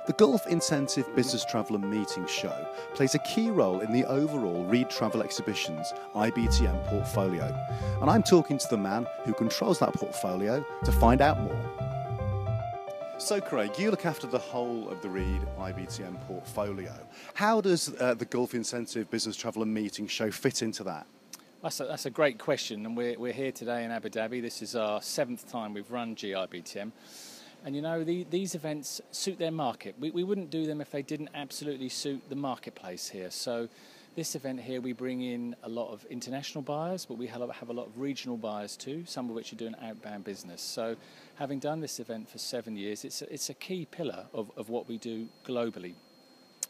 The Gulf Incentive Business Travel and Meeting Show plays a key role in the overall Reed Travel Exhibitions IBTM portfolio. And I'm talking to the man who controls that portfolio to find out more. So Craig, you look after the whole of the Reed IBTM portfolio. How does the Gulf Incentive Business Travel and Meeting Show fit into that? That's a great question, and we're here today in Abu Dhabi. This is our 7th time we've run GIBTM. And you know, these events suit their market. We wouldn't do them if they didn't absolutely suit the marketplace here. So this event here, we bring in a lot of international buyers, but we have a lot of regional buyers too, some of which are doing outbound business. So having done this event for 7 years, it's a key pillar of what we do globally.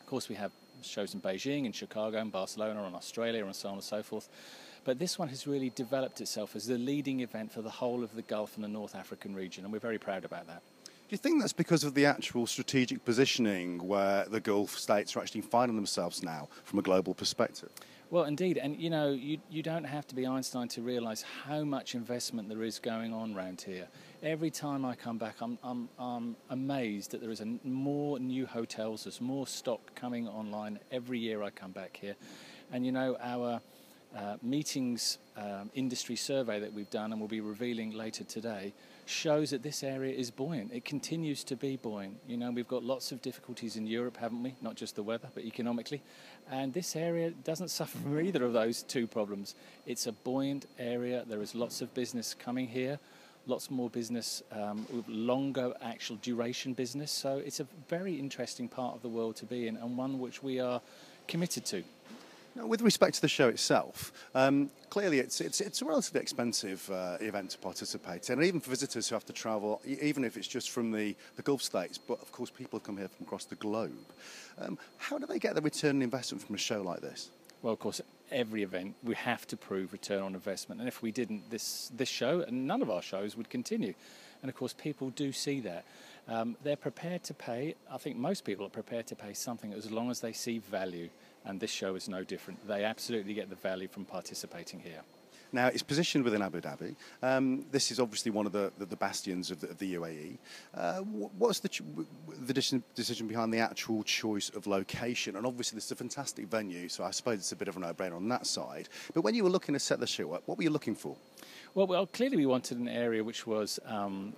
Of course, we have shows in Beijing, in Chicago, in Barcelona, in Australia, and so on and so forth. But this one has really developed itself as the leading event for the whole of the Gulf and the North African region, and we're very proud about that. Do you think that's because of the actual strategic positioning where the Gulf states are actually finding themselves now from a global perspective? Well, indeed, and you know, you don't have to be Einstein to realise how much investment there is going on around here. Every time I come back, I'm amazed that there is more new hotels, there's more stock coming online every year I come back here. And you know, our meetings industry survey that we've done and we'll be revealing later today shows that this area is buoyant. It continues to be buoyant. You know, we've got lots of difficulties in Europe, haven't we? Not just the weather, but economically. And this area doesn't suffer from either of those two problems. It's a buoyant area. There is lots of business coming here, lots more business with longer actual duration business. So it's a very interesting part of the world to be in, and one which we are committed to. Now, with respect to the show itself, clearly it's a relatively expensive event to participate in, and even for visitors who have to travel, even if it's just from the Gulf states, but of course people come here from across the globe. How do they get the return on investment from a show like this? Well, of course, every event we have to prove return on investment, and if we didn't, this show and none of our shows would continue. And of course, people do see that. They're prepared to pay. I think most people are prepared to pay something as long as they see value. And this show is no different. They absolutely get the value from participating here. Now, it's positioned within Abu Dhabi. This is obviously one of the bastions of the UAE. What's the decision behind the actual choice of location? And obviously, this is a fantastic venue, so I suppose it's a bit of a no-brainer on that side. But when you were looking to set the show up, what were you looking for? Well, clearly we wanted an area which was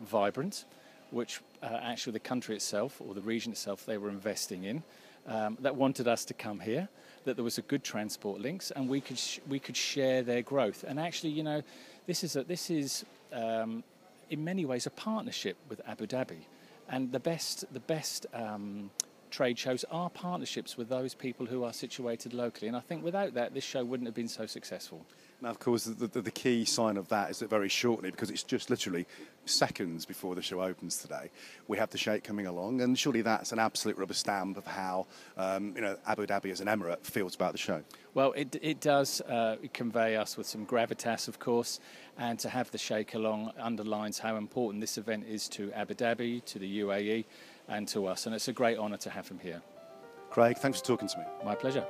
vibrant, which actually the country itself, or the region itself, they were investing in. That wanted us to come here, that there was a good transport links, and we could share their growth. And actually, you know, this is in many ways a partnership with Abu Dhabi, and the best trade shows are partnerships with those people who are situated locally. And I think without that, this show wouldn't have been so successful. Now, of course, the key sign of that is that very shortly, because it's just literally seconds before the show opens today, we have the Sheikh coming along, and surely that's an absolute rubber stamp of how you know, Abu Dhabi as an emirate feels about the show. Well, it does convey us with some gravitas, of course, and to have the Sheikh along underlines how important this event is to Abu Dhabi, to the UAE, and to us, and it's a great honour to have him here. Craig, thanks for talking to me. My pleasure.